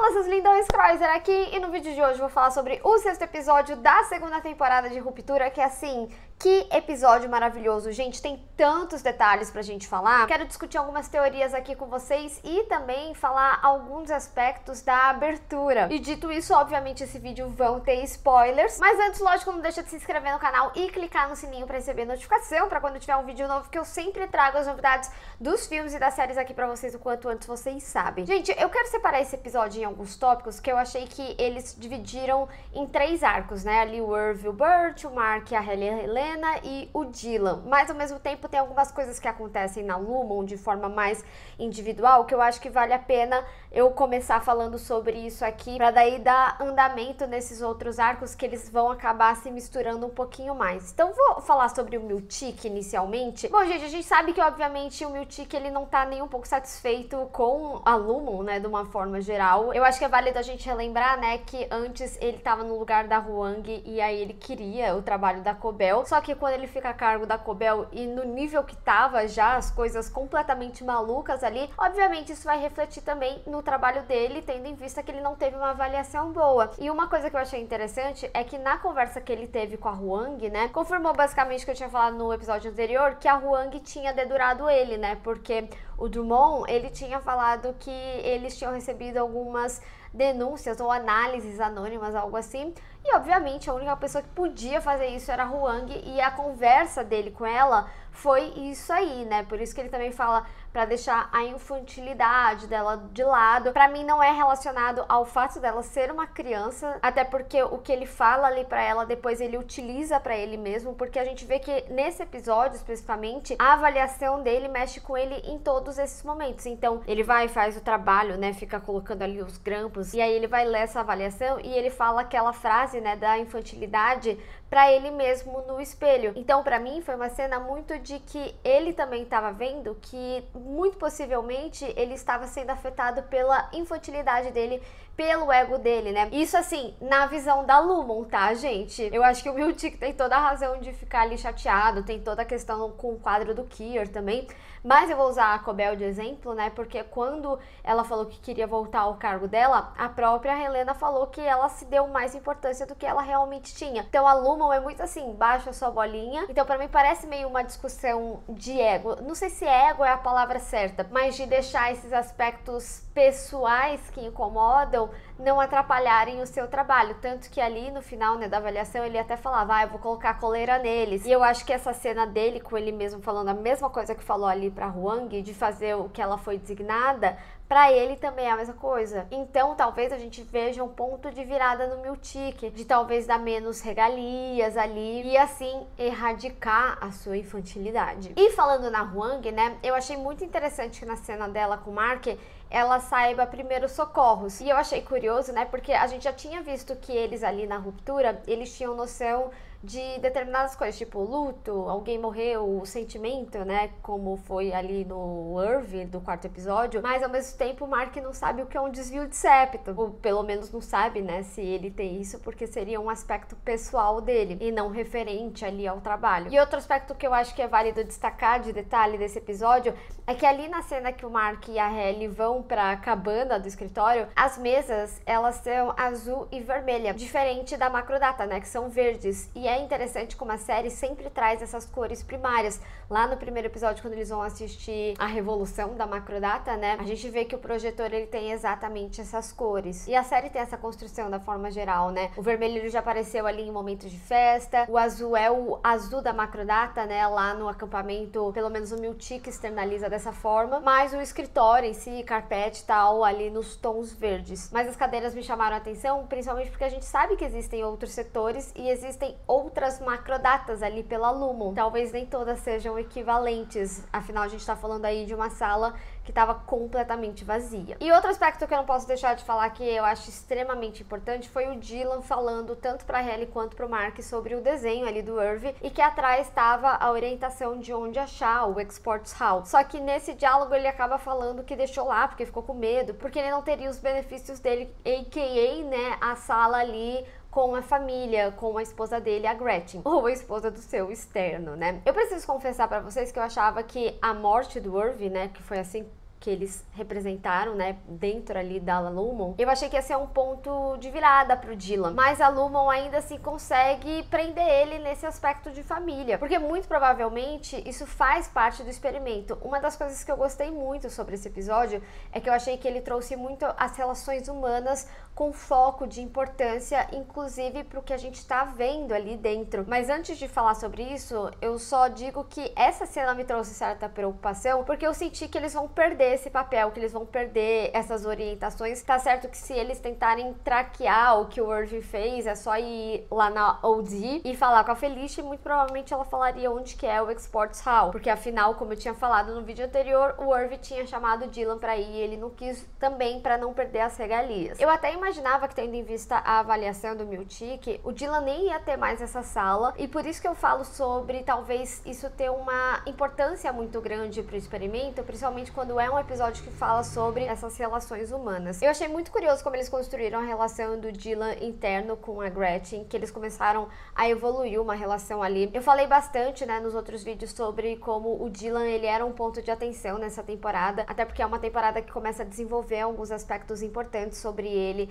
Moças lindões, Kreuzer aqui, e no vídeo de hoje eu vou falar sobre o 6º episódio da 2ª temporada de Ruptura, que é assim, que episódio maravilhoso, gente, tem tantos detalhes pra gente falar. Quero discutir algumas teorias aqui com vocês e também falar alguns aspectos da abertura. E dito isso, obviamente esse vídeo vão ter spoilers, mas antes, lógico, não deixa de se inscrever no canal e clicar no sininho pra receber notificação, pra quando tiver um vídeo novo, que eu sempre trago as novidades dos filmes e das séries aqui pra vocês o quanto antes vocês sabem. Gente, eu quero separar esse episódio em alguns tópicos que eu achei que eles dividiram em 3 arcos, né? Ali o Irv e o Burt, o Mark e a Hayley e a Helena e o Dylan. Mas ao mesmo tempo tem algumas coisas que acontecem na Lumon de forma mais individual que eu acho que vale a pena eu começar falando sobre isso aqui, pra daí dar andamento nesses outros arcos que eles vão acabar se misturando um pouquinho mais. Então vou falar sobre o Miltic inicialmente. Bom, gente, a gente sabe que obviamente o Miltic ele não tá nem um pouco satisfeito com a Lumon, né, de uma forma geral. Eu acho que é válido a gente relembrar, né, que antes ele tava no lugar da Huang e aí ele queria o trabalho da Cobel, só que quando ele fica a cargo da Cobel e no nível que tava já, as coisas completamente malucas ali, obviamente isso vai refletir também no trabalho dele, tendo em vista que ele não teve uma avaliação boa. E uma coisa que eu achei interessante é que na conversa que ele teve com a Huang, né, confirmou basicamente o que eu tinha falado no episódio anterior, que a Huang tinha dedurado ele, né, porque o Drummond, ele tinha falado que eles tinham recebido algumas denúncias ou análises anônimas, algo assim, e obviamente a única pessoa que podia fazer isso era a Huang, e a conversa dele com ela foi isso aí, né? Por isso que ele também fala pra deixar a infantilidade dela de lado. Pra mim não é relacionado ao fato dela ser uma criança, até porque o que ele fala ali pra ela, depois ele utiliza pra ele mesmo, porque a gente vê que nesse episódio, especificamente, a avaliação dele mexe com ele em todos esses momentos. Então, ele vai e faz o trabalho, né? Fica colocando ali os grampos, e aí ele vai ler essa avaliação e ele fala aquela frase, né, da infantilidade pra ele mesmo no espelho. Então, pra mim, foi uma cena muito de que ele também estava vendo que, muito possivelmente, ele estava sendo afetado pela infantilidade dele, pelo ego dele, né? Isso, assim, na visão da Lumon, tá, gente? Eu acho que o Miltic tem toda a razão de ficar ali chateado, tem toda a questão com o quadro do Kier também, mas eu vou usar a Cobel de exemplo, né? Porque quando ela falou que queria voltar ao cargo dela, a própria Helena falou que ela se deu mais importância do que ela realmente tinha. Então a Lumon é muito assim, baixa a sua bolinha. Então pra mim parece meio uma discussão de ego. Não sei se ego é a palavra certa, mas de deixar esses aspectos pessoais que incomodam não atrapalharem o seu trabalho. Tanto que ali no final, né, da avaliação, ele até falava, ah, eu vou colocar a coleira neles. E eu acho que essa cena dele com ele mesmo falando a mesma coisa que falou ali pra Huang, de fazer o que ela foi designada, pra ele também é a mesma coisa. Então, talvez a gente veja um ponto de virada no Miltic, de talvez dar menos regalias ali e assim erradicar a sua infantilidade. E falando na Huang, né, eu achei muito interessante que na cena dela com o Mark, ela saiba primeiros socorros. E eu achei curioso, né, porque a gente já tinha visto que eles ali na Ruptura, eles tinham noção de determinadas coisas, tipo luto, alguém morreu, o sentimento, né, como foi ali no Irv do 4º episódio, mas ao mesmo tempo o Mark não sabe o que é um desvio de septo, ou pelo menos não sabe, né, se ele tem isso, porque seria um aspecto pessoal dele e não referente ali ao trabalho. E outro aspecto que eu acho que é válido destacar de detalhe desse episódio é que ali na cena que o Mark e a Hayley vão pra cabana do escritório, as mesas, elas são azul e vermelha, diferente da Macrodata, né, que são verdes. E é interessante como a série sempre traz essas cores primárias. Lá no primeiro episódio, quando eles vão assistir a Revolução da Macrodata, né, a gente vê que o projetor ele tem exatamente essas cores. E a série tem essa construção da forma geral, né? O vermelho ele já apareceu ali em momentos de festa, o azul é o azul da Macrodata, né, lá no acampamento, pelo menos o Miltic externaliza dessa forma, mas o escritório em si, carpete e tal, ali nos tons verdes. Mas as cadeiras me chamaram a atenção, principalmente porque a gente sabe que existem outros setores e existem outras macrodatas ali pela Lumon. Talvez nem todas sejam equivalentes, afinal a gente tá falando aí de uma sala que estava completamente vazia. E outro aspecto que eu não posso deixar de falar que eu acho extremamente importante foi o Dylan falando tanto pra Hayley quanto pro Mark sobre o desenho ali do Irv e que atrás estava a orientação de onde achar o Exports Hall. Só que nesse diálogo ele acaba falando que deixou lá porque ficou com medo, porque ele não teria os benefícios dele, a.k.a. né, a sala ali com a família, com a esposa dele, a Gretchen, ou a esposa do seu externo, né? Eu preciso confessar pra vocês que eu achava que a morte do Irv, né, que foi assim que eles representaram, né, dentro ali da Lumon, eu achei que ia ser um ponto de virada pro Dylan. Mas a Lumon ainda assim consegue prender ele nesse aspecto de família, porque muito provavelmente isso faz parte do experimento. Uma das coisas que eu gostei muito sobre esse episódio é que eu achei que ele trouxe muito as relações humanas com foco de importância, inclusive pro que a gente tá vendo ali dentro. Mas antes de falar sobre isso, eu só digo que essa cena me trouxe certa preocupação, porque eu senti que eles vão perder esse papel, que eles vão perder essas orientações. Tá certo que se eles tentarem traquear o que o Irv fez, é só ir lá na OD e falar com a Felicia, e muito provavelmente ela falaria onde que é o Exports Hall, porque afinal, como eu tinha falado no vídeo anterior, o Irv tinha chamado o Dylan pra ir e ele não quis também, pra não perder as regalias. Eu até imaginava que, tendo em vista a avaliação do Miltic, o Dylan nem ia ter mais essa sala, e por isso que eu falo sobre talvez isso ter uma importância muito grande pro experimento, principalmente quando é um episódio que fala sobre essas relações humanas. Eu achei muito curioso como eles construíram a relação do Dylan interno com a Gretchen, que eles começaram a evoluir uma relação ali. Eu falei bastante, né, nos outros vídeos sobre como o Dylan, ele era um ponto de atenção nessa temporada, até porque é uma temporada que começa a desenvolver alguns aspectos importantes sobre ele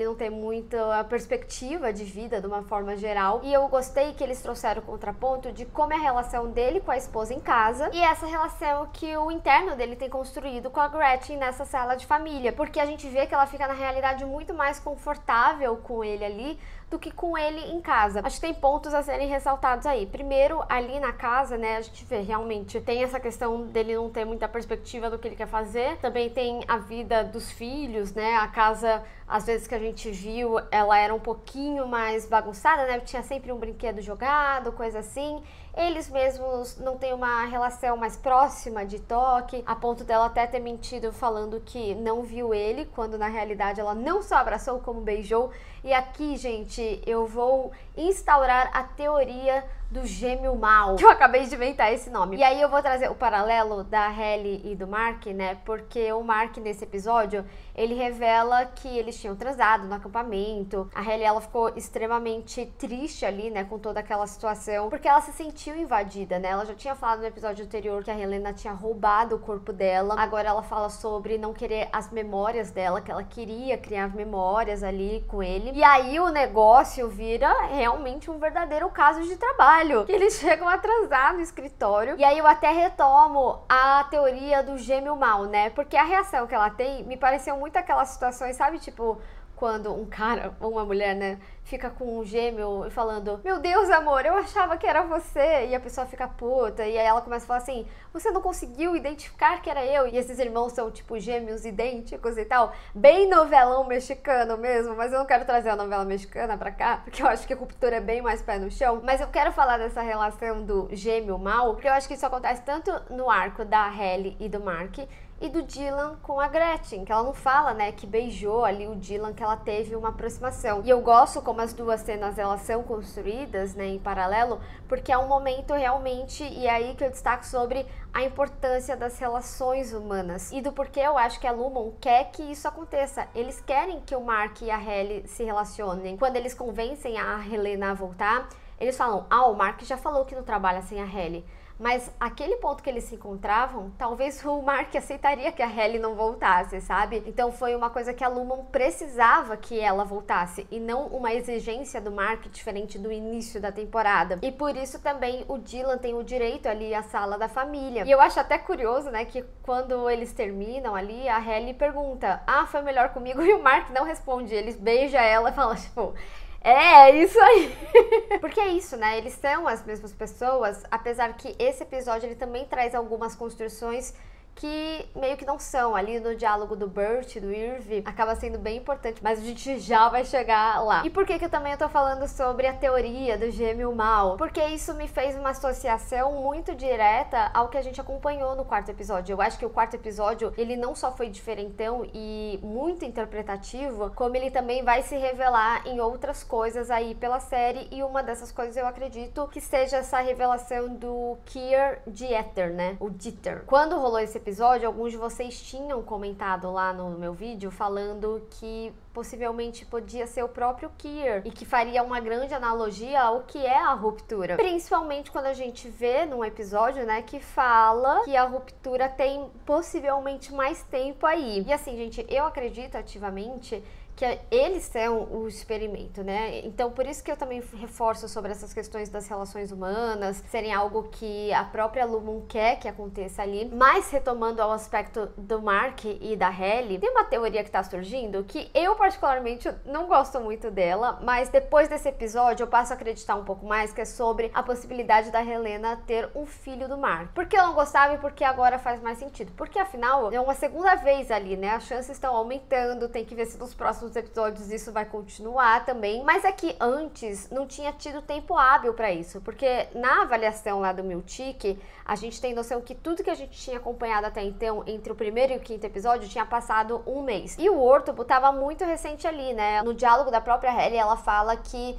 não ter muita perspectiva de vida de uma forma geral, e eu gostei que eles trouxeram o contraponto de como é a relação dele com a esposa em casa e essa relação que o interno dele tem construído com a Gretchen nessa sala de família, porque a gente vê que ela fica na realidade muito mais confortável com ele ali do que com ele em casa. Acho que tem pontos a serem ressaltados aí. Primeiro, ali na casa, né, a gente vê realmente tem essa questão dele não ter muita perspectiva do que ele quer fazer. Também tem a vida dos filhos, né, a casa, às vezes que a gente viu, ela era um pouquinho mais bagunçada, né, tinha sempre um brinquedo jogado, coisa assim. Eles mesmos não têm uma relação mais próxima de toque, a ponto dela até ter mentido falando que não viu ele, quando na realidade ela não só abraçou como beijou. E aqui, gente, eu vou instaurar a teoria do gêmeo mal, que eu acabei de inventar esse nome. E aí eu vou trazer o paralelo da Hailey e do Mark, né, porque o Mark nesse episódio, ele revela que eles tinham transado no acampamento. A Hailey, ela ficou extremamente triste ali, né, com toda aquela situação, porque ela se sentiu invadida, né, ela já tinha falado no episódio anterior que a Helena tinha roubado o corpo dela, agora ela fala sobre não querer as memórias dela, que ela queria criar memórias ali com ele, e aí o negócio vira realmente um verdadeiro caso de trabalho, que eles chegam a transar no escritório. E aí eu até retomo a teoria do gêmeo mal, né? Porque a reação que ela tem me pareceu muito aquelas situações, sabe? Tipo, quando um cara ou uma mulher, né, fica com um gêmeo e falando: meu Deus, amor, eu achava que era você. E a pessoa fica puta. E aí ela começa a falar assim: você não conseguiu identificar que era eu. E esses irmãos são tipo gêmeos idênticos e tal. Bem novelão mexicano mesmo. Mas eu não quero trazer a novela mexicana pra cá, porque eu acho que a Ruptura é bem mais pé no chão. Mas eu quero falar dessa relação do gêmeo mal, porque eu acho que isso acontece tanto no arco da Hailey e do Mark, e do Dylan com a Gretchen, que ela não fala, né, que beijou ali o Dylan, que ela teve uma aproximação. E eu gosto como as duas cenas, elas são construídas, né, em paralelo, porque é um momento realmente, e é aí que eu destaco sobre a importância das relações humanas, e do porquê eu acho que a Lumon quer que isso aconteça. Eles querem que o Mark e a Hailey se relacionem. Quando eles convencem a Helena a voltar, eles falam: ah, o Mark já falou que não trabalha sem a Hailey. Mas aquele ponto que eles se encontravam, talvez o Mark aceitaria que a Hailey não voltasse, sabe? Então foi uma coisa que a Lumon precisava que ela voltasse, e não uma exigência do Mark diferente do início da temporada. E por isso também o Dylan tem o direito ali à sala da família. E eu acho até curioso, né, que quando eles terminam ali, a Hailey pergunta: ah, foi melhor comigo? E o Mark não responde, ele beija ela e fala tipo: é isso aí. Porque é isso, né? Eles são as mesmas pessoas, apesar que esse episódio ele também traz algumas construções que meio que não são. Ali no diálogo do Bert, do Irv, acaba sendo bem importante, mas a gente já vai chegar lá. E por que que eu também tô falando sobre a teoria do gêmeo mal? Porque isso me fez uma associação muito direta ao que a gente acompanhou no quarto episódio. Eu acho que o quarto episódio, ele não só foi diferentão e muito interpretativo, como ele também vai se revelar em outras coisas aí pela série, e uma dessas coisas eu acredito que seja essa revelação do Keir Dieter, né? O Dieter. Quando rolou esse episódio, alguns de vocês tinham comentado lá no meu vídeo falando que possivelmente podia ser o próprio Keir e que faria uma grande analogia ao que é a ruptura. Principalmente quando a gente vê num episódio, né, que fala que a ruptura tem possivelmente mais tempo aí. E assim, gente, eu acredito ativamente que eles são o experimento, né? Então, por isso que eu também reforço sobre essas questões das relações humanas, serem algo que a própria Lumon quer que aconteça ali. Mas, retomando ao aspecto do Mark e da Hayley, tem uma teoria que tá surgindo que eu, particularmente, não gosto muito dela, mas depois desse episódio eu passo a acreditar um pouco mais, que é sobre a possibilidade da Helena ter um filho do Mark. Por que eu não gostava e por que agora faz mais sentido? Porque, afinal, é uma segunda vez ali, né? As chances estão aumentando, tem que ver se nos próximos episódios isso vai continuar também, mas é que antes não tinha tido tempo hábil para isso, porque na avaliação lá do Miltic, a gente tem noção que tudo que a gente tinha acompanhado até então, entre o primeiro e o quinto episódio, tinha passado um mês. E o Ortobo tava muito recente ali, né? No diálogo da própria Hayley, ela fala que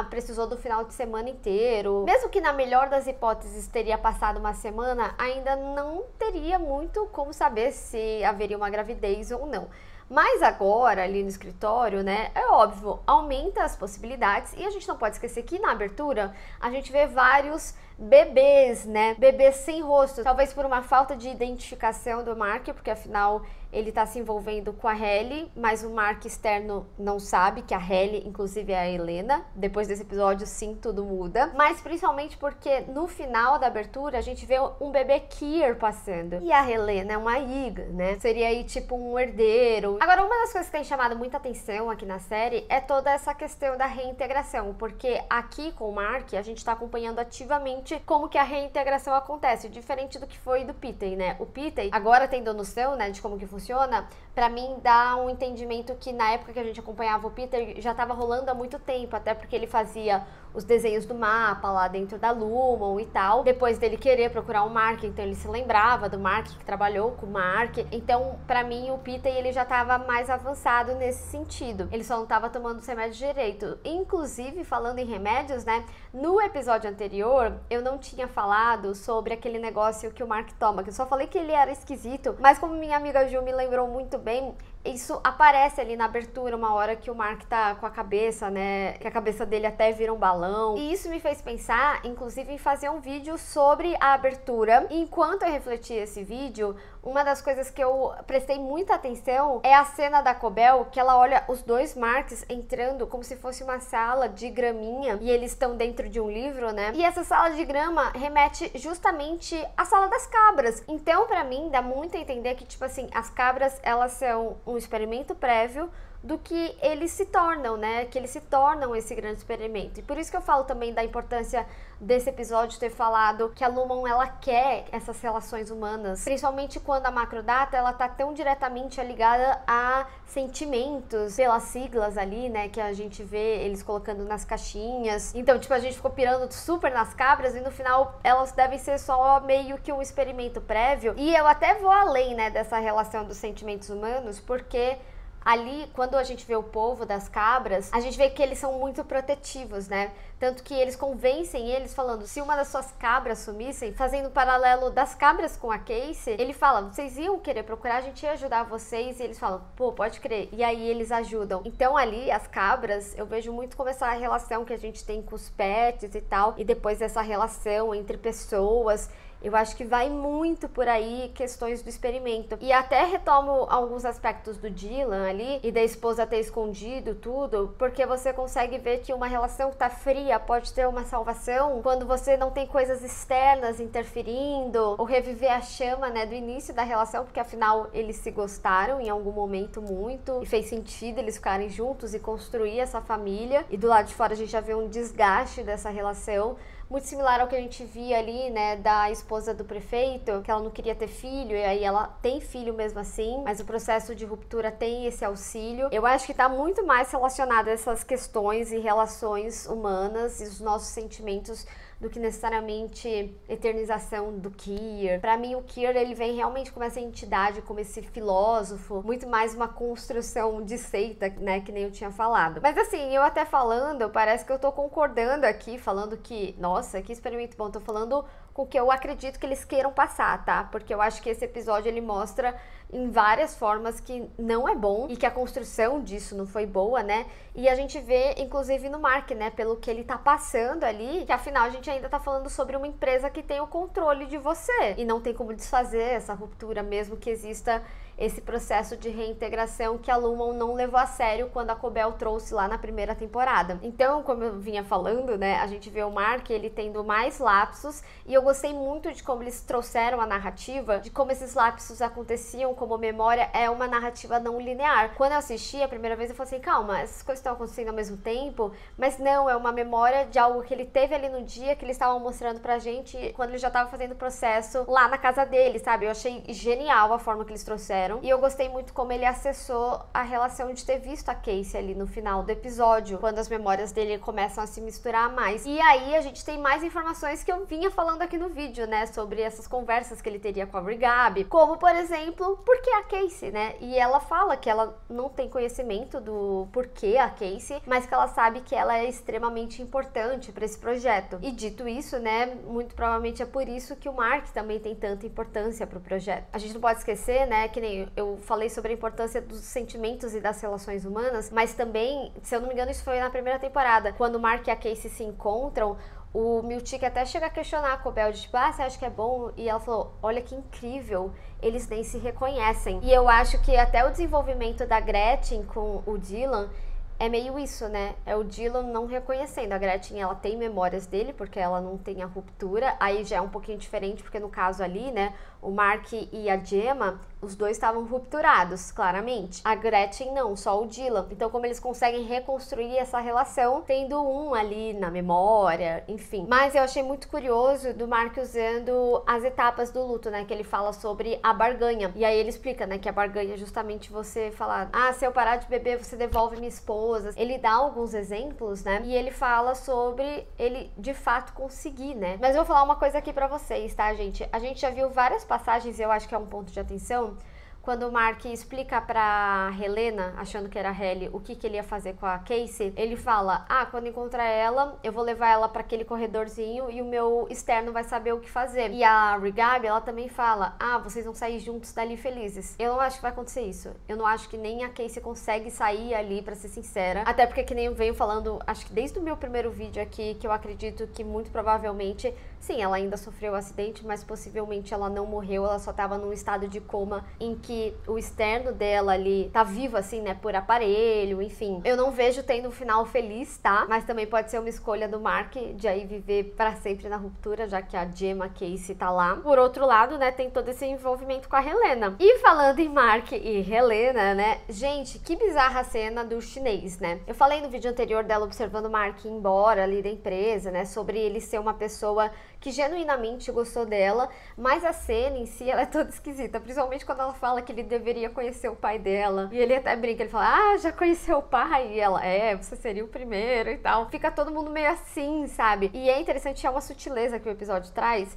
precisou do final de semana inteiro. Mesmo que na melhor das hipóteses teria passado uma semana, ainda não teria muito como saber se haveria uma gravidez ou não. Mas agora, ali no escritório, né, é óbvio, aumenta as possibilidades e a gente não pode esquecer que na abertura a gente vê vários bebês, né, bebês sem rosto, talvez por uma falta de identificação do Mark, porque afinal ele tá se envolvendo com a Hayley, mas o Mark externo não sabe que a Hayley, inclusive, é a Helena. Depois desse episódio, sim, tudo muda. Mas principalmente porque no final da abertura a gente vê um bebê Keir passando. E a Helena é uma Iga, né? Seria aí tipo um herdeiro. Agora, uma das coisas que tem chamado muita atenção aqui na série é toda essa questão da reintegração, porque aqui com o Mark a gente tá acompanhando ativamente como que a reintegração acontece, diferente do que foi do Peter, né? O Peter, agora tendo noção, né, de como que funciona, pra mim dá um entendimento que na época que a gente acompanhava o Peter já tava rolando há muito tempo, até porque ele fazia os desenhos do mapa lá dentro da Lumon e tal. Depois dele querer procurar o Mark, então ele se lembrava do Mark, que trabalhou com o Mark. Então, pra mim, o Peter, ele já tava mais avançado nesse sentido. Ele só não tava tomando os remédios direito. Inclusive, falando em remédios, né, no episódio anterior, eu não tinha falado sobre aquele negócio que o Mark toma, que eu só falei que ele era esquisito, mas como minha amiga Ju me lembrou muito bem, isso aparece ali na abertura, uma hora que o Mark tá com a cabeça, né, que a cabeça dele até vira um balão. E isso me fez pensar, inclusive, em fazer um vídeo sobre a abertura. E enquanto eu refletia esse vídeo, uma das coisas que eu prestei muita atenção é a cena da Cobel, que ela olha os dois Marks entrando como se fosse uma sala de graminha, e eles estão dentro de um livro, né? E essa sala de grama remete justamente à sala das cabras. Então, pra mim, dá muito a entender que, tipo assim, as cabras, elas são um experimento prévio do que eles se tornam, né? Que eles se tornam esse grande experimento. E por isso que eu falo também da importância desse episódio ter falado que a Lumon, ela quer essas relações humanas, principalmente quando a macrodata, ela tá tão diretamente ligada a sentimentos, pelas siglas ali, né, que a gente vê eles colocando nas caixinhas. Então, tipo, a gente ficou pirando super nas cabras e no final elas devem ser só meio que um experimento prévio. E eu até vou além, né, dessa relação dos sentimentos humanos, porque ali, quando a gente vê o povo das cabras, a gente vê que eles são muito protetivos, né? Tanto que eles convencem eles falando, se uma das suas cabras sumissem, fazendo um paralelo das cabras com a Casey, ele fala, vocês iam querer procurar, a gente ia ajudar vocês, e eles falam, pô, pode crer, e aí eles ajudam. Então ali, as cabras, eu vejo muito como essa relação que a gente tem com os pets e tal, e depois essa relação entre pessoas. Eu acho que vai muito por aí questões do experimento. E até retomo alguns aspectos do Dylan ali e da esposa ter escondido tudo, porque você consegue ver que uma relação que tá fria pode ter uma salvação quando você não tem coisas externas interferindo, ou reviver a chama, né, do início da relação, porque afinal eles se gostaram em algum momento muito e fez sentido eles ficarem juntos e construir essa família. E do lado de fora a gente já vê um desgaste dessa relação, muito similar ao que a gente via ali, né, da esposa do prefeito, que ela não queria ter filho, e aí ela tem filho mesmo assim, mas o processo de ruptura tem esse auxílio. Eu acho que tá muito mais relacionado a essas questões e relações humanas e os nossos sentimentos do que necessariamente eternização do Keir. Pra mim, o Keir, ele vem realmente como essa entidade, como esse filósofo, muito mais uma construção de seita, né, que nem eu tinha falado. Mas assim, eu até falando, parece que eu tô concordando aqui, falando que, nossa, que experimento bom, tô falando com o que eu acredito que eles queiram passar, tá? Porque eu acho que esse episódio ele mostra em várias formas que não é bom e que a construção disso não foi boa, né? E a gente vê, inclusive, no Mark, né? Pelo que ele tá passando ali, que afinal a gente ainda tá falando sobre uma empresa que tem o controle de você e não tem como desfazer essa ruptura, mesmo que exista esse processo de reintegração que a Lumon não levou a sério quando a Cobell trouxe lá na primeira temporada. Então, como eu vinha falando, né, a gente vê o Mark, ele tendo mais lapsos, e eu gostei muito de como eles trouxeram a narrativa, de como esses lapsos aconteciam, como memória é uma narrativa não linear. Quando eu assisti a primeira vez, eu falei assim, calma, essas coisas estão acontecendo ao mesmo tempo, mas não, é uma memória de algo que ele teve ali no dia, que eles estavam mostrando pra gente, quando ele já tava fazendo o processo lá na casa dele, sabe? Eu achei genial a forma que eles trouxeram. E eu gostei muito como ele acessou a relação de ter visto a Casey ali no final do episódio, quando as memórias dele começam a se misturar mais. E aí a gente tem mais informações que eu vinha falando aqui no vídeo, né, sobre essas conversas que ele teria com a Brigab, como, por exemplo, por que a Casey, né? E ela fala que ela não tem conhecimento do porquê a Casey, mas que ela sabe que ela é extremamente importante para esse projeto. E dito isso, né, muito provavelmente é por isso que o Mark também tem tanta importância pro projeto. A gente não pode esquecer, né, que nem eu falei sobre a importância dos sentimentos e das relações humanas, mas também, se eu não me engano, isso foi na primeira temporada, quando o Mark e a Casey se encontram, o Miltic até chega a questionar a Cobell, de tipo, você acha que é bom? E ela falou, olha que incrível, eles nem se reconhecem. E eu acho que até o desenvolvimento da Gretchen com o Dylan é meio isso, né? É o Dylan não reconhecendo. A Gretchen, ela tem memórias dele, porque ela não tem a ruptura. Aí já é um pouquinho diferente, porque no caso ali, né, o Mark e a Gemma, os dois estavam rupturados, claramente. A Gretchen não, só o Dylan. Então, como eles conseguem reconstruir essa relação, tendo um ali na memória, enfim. Mas eu achei muito curioso do Mark usando as etapas do luto, né? Que ele fala sobre a barganha. E aí ele explica, né, que a barganha é justamente você falar, se eu parar de beber, você devolve minha esposa. Ele dá alguns exemplos, né? E ele fala sobre ele, de fato, conseguir, né? Mas eu vou falar uma coisa aqui pra vocês, tá, gente? A gente já viu várias passagens, e eu acho que é um ponto de atenção, quando o Mark explica pra Helena, achando que era a Halle, o que ele ia fazer com a Casey, ele fala, quando encontrar ela, eu vou levar ela pra aquele corredorzinho e o meu externo vai saber o que fazer. E a Brigab, ela também fala, vocês vão sair juntos dali felizes. Eu não acho que vai acontecer isso. Eu não acho que nem a Casey consegue sair ali, pra ser sincera. Até porque, que nem eu venho falando, acho que desde o meu primeiro vídeo aqui, que eu acredito que muito provavelmente, sim, ela ainda sofreu um acidente, mas possivelmente ela não morreu, ela só tava num estado de coma em que o externo dela ali tá vivo, assim, né, por aparelho, enfim. Eu não vejo tendo um final feliz, tá? Mas também pode ser uma escolha do Mark de aí viver pra sempre na ruptura, já que a Gemma Casey tá lá. Por outro lado, né, tem todo esse envolvimento com a Helena. E falando em Mark e Helena, né, gente, que bizarra a cena do chinês, né? Eu falei no vídeo anterior dela observando o Mark ir embora ali da empresa, né, sobre ele ser uma pessoa que genuinamente gostou dela, mas a cena em si, ela é toda esquisita, principalmente quando ela fala que ele deveria conhecer o pai dela, e ele até brinca, ele fala, já conheceu o pai? E ela, você seria o primeiro e tal. Fica todo mundo meio assim, sabe? E é interessante, é uma sutileza que o episódio traz,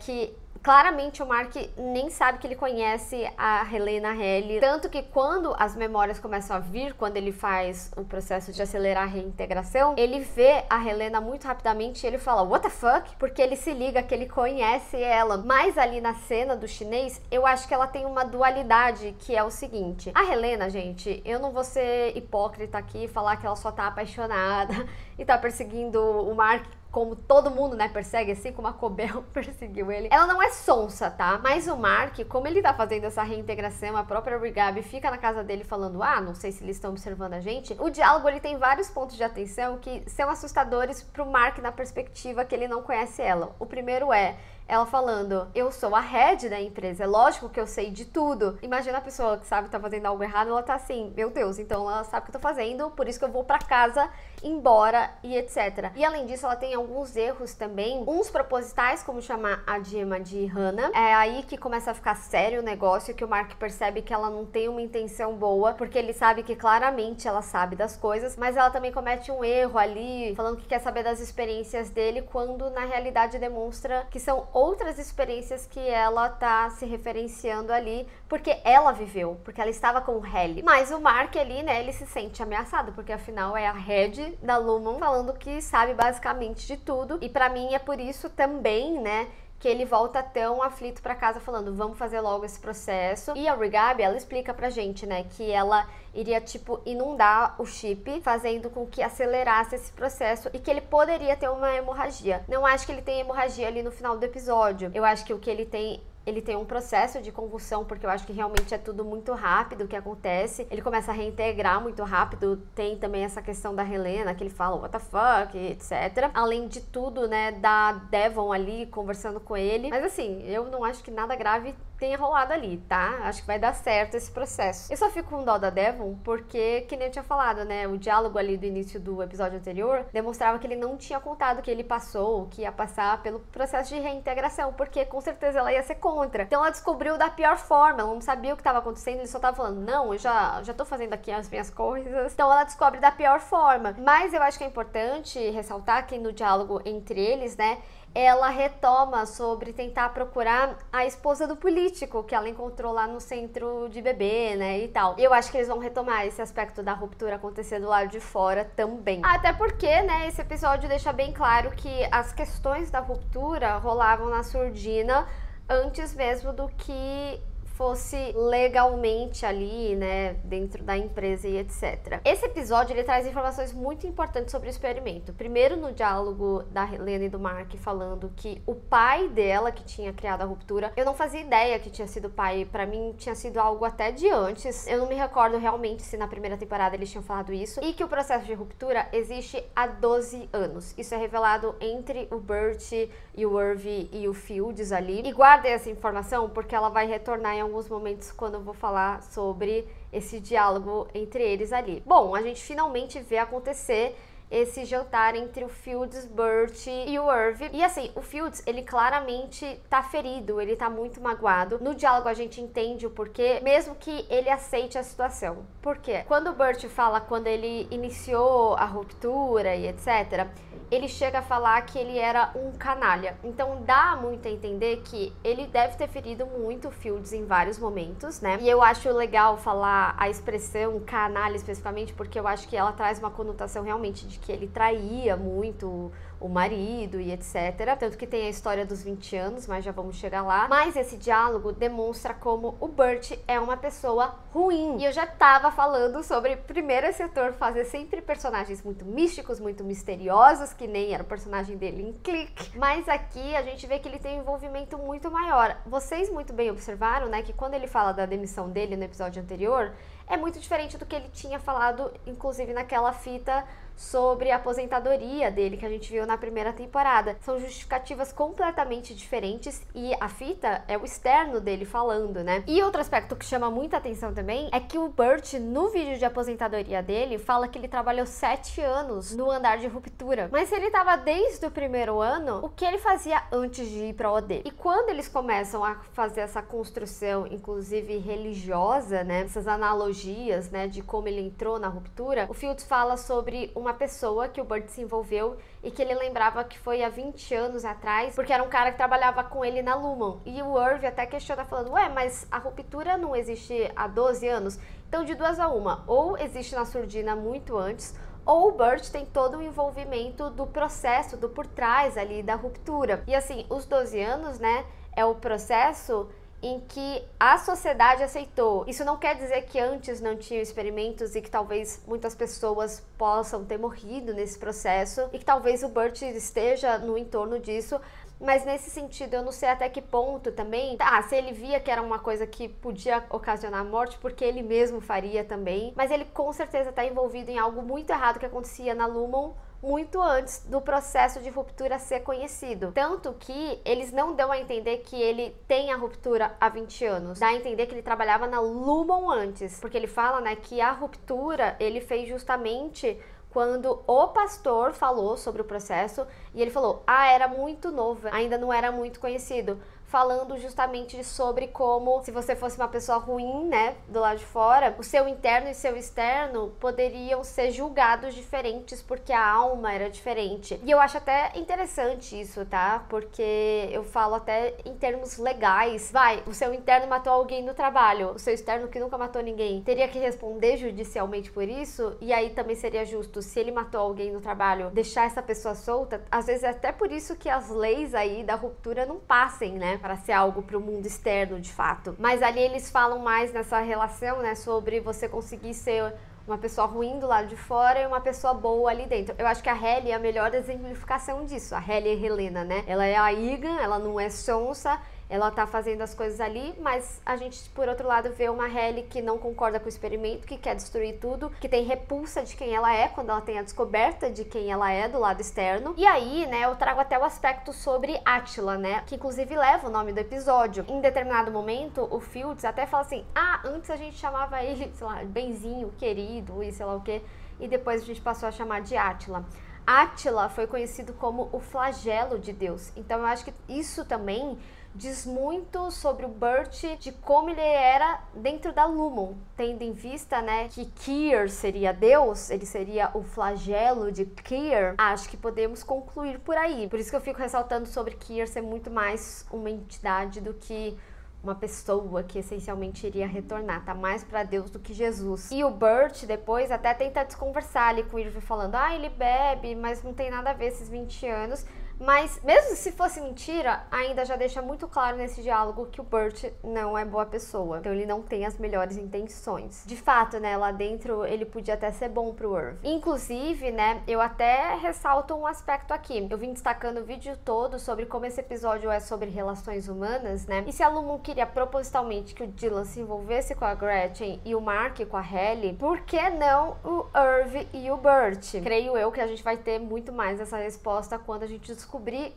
que claramente o Mark nem sabe que ele conhece a Helena Halle, tanto que quando as memórias começam a vir, quando ele faz o processo de acelerar a reintegração, ele vê a Helena muito rapidamente e ele fala, what the fuck? Porque ele se liga que ele conhece ela. Mas ali na cena do chinês, eu acho que ela tem uma dualidade, que é o seguinte, a Helena, gente, eu não vou ser hipócrita aqui e falar que ela só tá apaixonada e tá perseguindo o Mark como todo mundo, né, persegue, assim como a Cobell perseguiu ele. Ela não é sonsa, tá? Mas o Mark, como ele tá fazendo essa reintegração, a própria Brigab fica na casa dele falando, não sei se eles estão observando a gente. O diálogo, ele tem vários pontos de atenção que são assustadores pro Mark na perspectiva que ele não conhece ela. O primeiro é ela falando, eu sou a head da empresa, é lógico que eu sei de tudo. Imagina a pessoa que sabe que tá fazendo algo errado, ela tá assim, meu Deus, então ela sabe o que eu tô fazendo, por isso que eu vou pra casa, embora e etc. E além disso, ela tem alguns erros também, uns propositais, como chamar a Gemma de Hannah. É aí que começa a ficar sério o negócio, que o Mark percebe que ela não tem uma intenção boa, porque ele sabe que claramente ela sabe das coisas, mas ela também comete um erro ali, falando que quer saber das experiências dele, quando na realidade demonstra que são outras experiências que ela tá se referenciando ali, porque ela viveu, porque ela estava com o Halle. Mas o Mark ali, né, ele se sente ameaçado, porque afinal é a head da Lumon falando que sabe basicamente de tudo. E pra mim é por isso também, né, que ele volta tão aflito pra casa falando, vamos fazer logo esse processo. E a Rigabi, ela explica pra gente, né, que ela iria, tipo, inundar o chip, fazendo com que acelerasse esse processo e que ele poderia ter uma hemorragia. Não acho que ele tenha hemorragia ali no final do episódio. Eu acho que o que ele tem um processo de convulsão, porque eu acho que realmente é tudo muito rápido o que acontece. Ele começa a reintegrar muito rápido. Tem também essa questão da Helena, que ele fala what the fuck, etc. Além de tudo, né, da Devon ali conversando com ele. Mas assim, eu não acho que nada grave tenha rolado ali, tá? Acho que vai dar certo esse processo. Eu só fico com dó da Devon porque, que nem eu tinha falado, né, o diálogo ali do início do episódio anterior demonstrava que ele não tinha contado que ele passou, que ia passar pelo processo de reintegração, porque com certeza ela ia ser contra. Então ela descobriu da pior forma, ela não sabia o que estava acontecendo, ele só tava falando, não, eu já tô fazendo aqui as minhas coisas. Então ela descobre da pior forma. Mas eu acho que é importante ressaltar que no diálogo entre eles, né, ela retoma sobre tentar procurar a esposa do político que ela encontrou lá no centro de bebê, né, e tal. Eu acho que eles vão retomar esse aspecto da ruptura acontecer do lado de fora também. Até porque, né, esse episódio deixa bem claro que as questões da ruptura rolavam na surdina antes mesmo do que fosse legalmente ali, né, dentro da empresa e etc. Esse episódio, ele traz informações muito importantes sobre o experimento. Primeiro, no diálogo da Helena e do Mark, falando que o pai dela, que tinha criado a ruptura, eu não fazia ideia que tinha sido o pai, pra mim tinha sido algo até de antes. Eu não me recordo realmente se na primeira temporada eles tinham falado isso. E que o processo de ruptura existe há 12 anos. Isso é revelado entre o Burt e o Irv e o Fields ali. E guardem essa informação porque ela vai retornar em alguns momentos quando eu vou falar sobre esse diálogo entre eles ali. Bom, a gente finalmente vê acontecer esse jantar entre o Fields, Burt e o Irv. E assim, o Fields, ele claramente tá ferido, ele tá muito magoado. No diálogo a gente entende o porquê, mesmo que ele aceite a situação. Por quê? Quando o Burt fala quando ele iniciou a ruptura e etc., ele chega a falar que ele era um canalha. Então dá muito a entender que ele deve ter ferido muito o Fields em vários momentos, né? E eu acho legal falar a expressão canalha especificamente, porque eu acho que ela traz uma conotação realmente de que ele traía muito o marido e etc. Tanto que tem a história dos 20 anos, mas já vamos chegar lá. Mas esse diálogo demonstra como o Burt é uma pessoa ruim. E eu já tava falando sobre, primeiro, esse ator fazer sempre personagens muito místicos, muito misteriosos, que nem era o personagem dele em Clique. Mas aqui a gente vê que ele tem um envolvimento muito maior. Vocês muito bem observaram, né, que quando ele fala da demissão dele no episódio anterior, é muito diferente do que ele tinha falado, inclusive naquela fita sobre a aposentadoria dele, que a gente viu na primeira temporada. São justificativas completamente diferentes e a fita é o externo dele falando, né? E outro aspecto que chama muita atenção também é que o Burt, no vídeo de aposentadoria dele, fala que ele trabalhou 7 anos no andar de ruptura. Mas se ele tava desde o primeiro ano, o que ele fazia antes de ir pra OD? E quando eles começam a fazer essa construção, inclusive religiosa, né? Essas analogias, né? De como ele entrou na ruptura, o Fields fala sobre uma pessoa que o Burt se envolveu e que ele lembrava que foi há 20 anos atrás, porque era um cara que trabalhava com ele na Lumon. E o Irv até questiona falando, ué, mas a ruptura não existe há 12 anos? Então de duas a uma, ou existe na surdina muito antes, ou o Burt tem todo o envolvimento do processo, do por trás ali da ruptura. E assim, os 12 anos, né, é o processo em que a sociedade aceitou. Isso não quer dizer que antes não tinham experimentos e que talvez muitas pessoas possam ter morrido nesse processo e que talvez o Burt esteja no entorno disso, mas nesse sentido eu não sei até que ponto também, se ele via que era uma coisa que podia ocasionar morte, porque ele mesmo faria também, mas ele com certeza está envolvido em algo muito errado que acontecia na Lumon muito antes do processo de ruptura ser conhecido. Tanto que eles não dão a entender que ele tem a ruptura há 20 anos. Dá a entender que ele trabalhava na Lumon antes. Porque ele fala, né, que a ruptura ele fez justamente quando o pastor falou sobre o processo e ele falou, era muito novo, ainda não era muito conhecido. falando justamente sobre como, se você fosse uma pessoa ruim, né, do lado de fora, o seu interno e seu externo poderiam ser julgados diferentes porque a alma era diferente. E eu acho até interessante isso, tá? Porque eu falo até em termos legais. Vai, o seu interno matou alguém no trabalho, o seu externo que nunca matou ninguém, teria que responder judicialmente por isso? E aí também seria justo, se ele matou alguém no trabalho, deixar essa pessoa solta? Às vezes é até por isso que as leis aí da ruptura não passem, né? Para ser algo pro mundo externo, de fato. Mas ali eles falam mais nessa relação, né? Sobre você conseguir ser uma pessoa ruim do lado de fora e uma pessoa boa ali dentro. Eu acho que a Hailey é a melhor exemplificação disso. A Hailey Helena, né? Ela é a Egan, ela não é sonsa, ela tá fazendo as coisas ali, mas a gente, por outro lado, vê uma Hailey que não concorda com o experimento, que quer destruir tudo, que tem repulsa de quem ela é, quando ela tem a descoberta de quem ela é do lado externo. E aí, né, eu trago até o aspecto sobre Attila, né, que inclusive leva o nome do episódio. Em determinado momento, o Fields até fala assim, antes a gente chamava ele, sei lá, benzinho, querido, e sei lá o quê, e depois a gente passou a chamar de Attila. Attila foi conhecido como o flagelo de Deus. Então eu acho que isso também diz muito sobre o Burt, de como ele era dentro da Lumon, tendo em vista, né, que Keir seria Deus, ele seria o flagelo de Keir. Acho que podemos concluir por aí. Por isso que eu fico ressaltando sobre Keir ser muito mais uma entidade do que uma pessoa que essencialmente iria retornar, tá mais pra Deus do que Jesus. E o Burt depois até tenta desconversar ali com o Irving falando, ele bebe, mas não tem nada a ver esses 20 anos. Mas, mesmo se fosse mentira, ainda já deixa muito claro nesse diálogo que o Burt não é boa pessoa. Então ele não tem as melhores intenções. De fato, né, lá dentro ele podia até ser bom pro Irv. Inclusive, né, eu até ressalto um aspecto aqui. Eu vim destacando o vídeo todo sobre como esse episódio é sobre relações humanas, né? E se a Lumon queria propositalmente que o Dylan se envolvesse com a Gretchen e o Mark com a Hailey, por que não o Irv e o Burt? Creio eu que a gente vai ter muito mais essa resposta quando a gente descobrir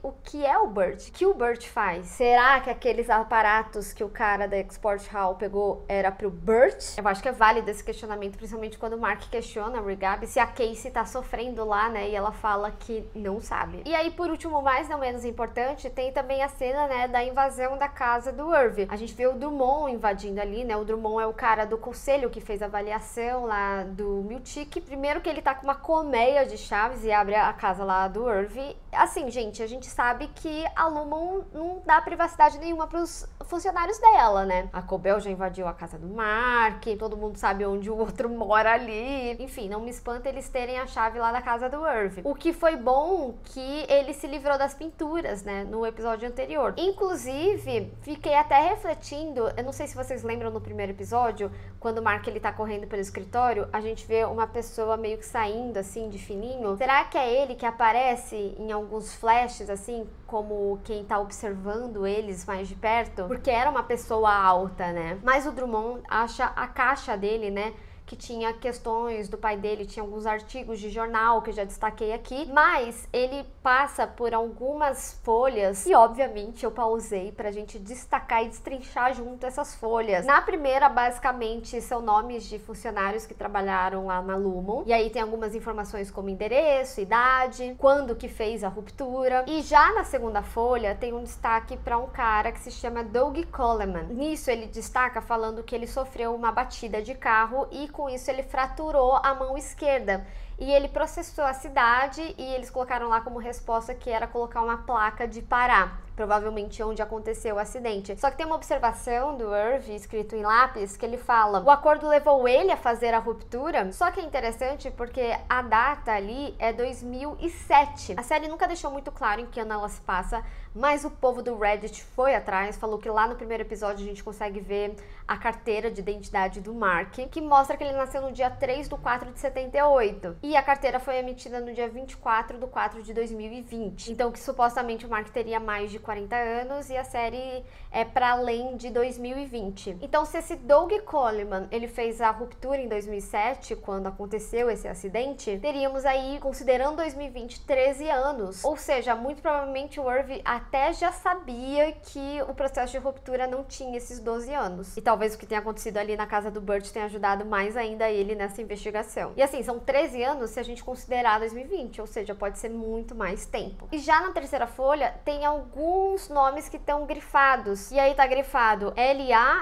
o que é o Burt. O que o Burt faz? Será que aqueles aparatos que o cara da Export Hall pegou era pro Burt? Eu acho que é válido esse questionamento, principalmente quando o Mark questiona a Regabi se a Casey tá sofrendo lá, né? E ela fala que não sabe. E aí, por último, mas não menos importante, tem também a cena, né, da invasão da casa do Irv. A gente vê o Drummond invadindo ali, né? O Drummond é o cara do conselho que fez a avaliação lá do Miltic. Primeiro que ele tá com uma colmeia de chaves e abre a casa lá do Irv. Assim, gente, a gente sabe que a Lumon não dá privacidade nenhuma pros funcionários dela, né? A Cobel já invadiu a casa do Mark, todo mundo sabe onde o outro mora ali. Enfim, não me espanta eles terem a chave lá da casa do Irv. O que foi bom que ele se livrou das pinturas, né? No episódio anterior. Inclusive, fiquei até refletindo, eu não sei se vocês lembram no primeiro episódio, quando o Mark ele tá correndo pelo escritório, a gente vê uma pessoa meio que saindo assim de fininho. Será que é ele que aparece em alguns flashes, assim, como quem tá observando eles mais de perto? Porque era uma pessoa alta, né? Mas o Drummond acha a caixa dele, né, que tinha questões do pai dele, tinha alguns artigos de jornal que eu já destaquei aqui, mas ele passa por algumas folhas e obviamente eu pausei pra gente destacar e destrinchar junto essas folhas. Na primeira, basicamente, são nomes de funcionários que trabalharam lá na Lumon, e aí tem algumas informações como endereço, idade, quando que fez a ruptura, e já na segunda folha tem um destaque para um cara que se chama Doug Coleman. Nisso ele destaca falando que ele sofreu uma batida de carro e com isso ele fraturou a mão esquerda. E ele processou a cidade e eles colocaram lá como resposta que era colocar uma placa de Pará, provavelmente onde aconteceu o acidente. Só que tem uma observação do Irv, escrito em lápis, que ele fala: o acordo levou ele a fazer a ruptura. Só que é interessante porque a data ali é 2007. A série nunca deixou muito claro em que ano ela se passa, mas o povo do Reddit foi atrás, falou que lá no primeiro episódio a gente consegue ver a carteira de identidade do Mark, que mostra que ele nasceu no dia 3/4 de 78. E a carteira foi emitida no dia 24/4 de 2020. Então, que supostamente o Mark teria mais de 40 anos e a série é para além de 2020. Então, se esse Doug Coleman, ele fez a ruptura em 2007, quando aconteceu esse acidente, teríamos aí, considerando 2020, 13 anos. Ou seja, muito provavelmente o Irv até já sabia que o processo de ruptura não tinha esses 12 anos. E talvez talvez o que tenha acontecido ali na casa do Burt tenha ajudado mais ainda ele nessa investigação. E assim, são 13 anos se a gente considerar 2020, ou seja, pode ser muito mais tempo. E já na terceira folha tem alguns nomes que estão grifados. E aí tá grifado L-A-E-N-J-O,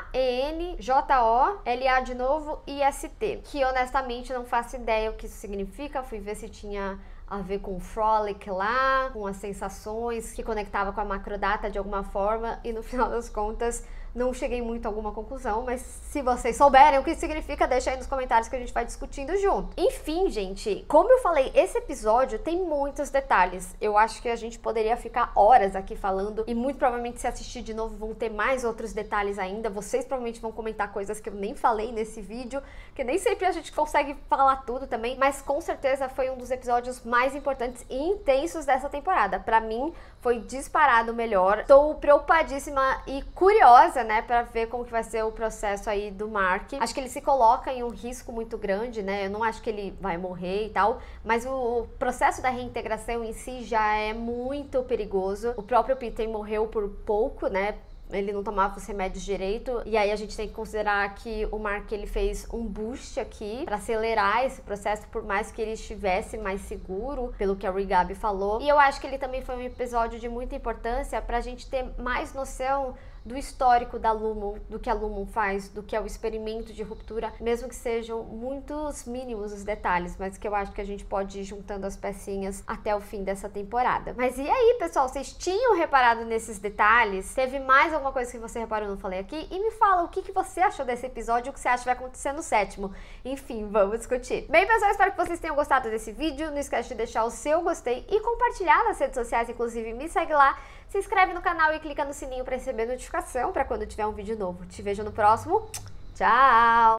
L-A de novo e S-T. Que honestamente não faço ideia o que isso significa. Fui ver se tinha a ver com o Frolic lá, com as sensações, que conectava com a macrodata de alguma forma, e no final das contas não cheguei muito a alguma conclusão, mas se vocês souberem o que significa, deixa aí nos comentários que a gente vai discutindo junto. Enfim, gente, como eu falei, esse episódio tem muitos detalhes. Eu acho que a gente poderia ficar horas aqui falando, e muito provavelmente se assistir de novo vão ter mais outros detalhes ainda. Vocês provavelmente vão comentar coisas que eu nem falei nesse vídeo, que nem sempre a gente consegue falar tudo também, mas com certeza foi um dos episódios mais importantes e intensos dessa temporada. Pra mim, foi disparado o melhor. Tô preocupadíssima e curiosa, né, pra ver como que vai ser o processo aí do Mark. Acho que ele se coloca em um risco muito grande, né, eu não acho que ele vai morrer e tal, mas o processo da reintegração em si já é muito perigoso. O próprio Peter morreu por pouco, né, ele não tomava os remédios direito, e aí a gente tem que considerar que o Mark, ele fez um boost aqui pra acelerar esse processo, por mais que ele estivesse mais seguro, pelo que a Gabi falou. E eu acho que ele também foi um episódio de muita importância pra gente ter mais noção do histórico da Lumon, do que a Lumon faz, do que é o experimento de ruptura, mesmo que sejam muitos mínimos os detalhes, mas que eu acho que a gente pode ir juntando as pecinhas até o fim dessa temporada. Mas e aí, pessoal, vocês tinham reparado nesses detalhes? Teve mais alguma coisa que você reparou e não falei aqui? E me fala o que você achou desse episódio e o que você acha que vai acontecer no 7º. Enfim, vamos discutir. Bem, pessoal, espero que vocês tenham gostado desse vídeo. Não esquece de deixar o seu gostei e compartilhar nas redes sociais, inclusive me segue lá. Se inscreve no canal e clica no sininho para receber notificação para quando tiver um vídeo novo. Te vejo no próximo. Tchau!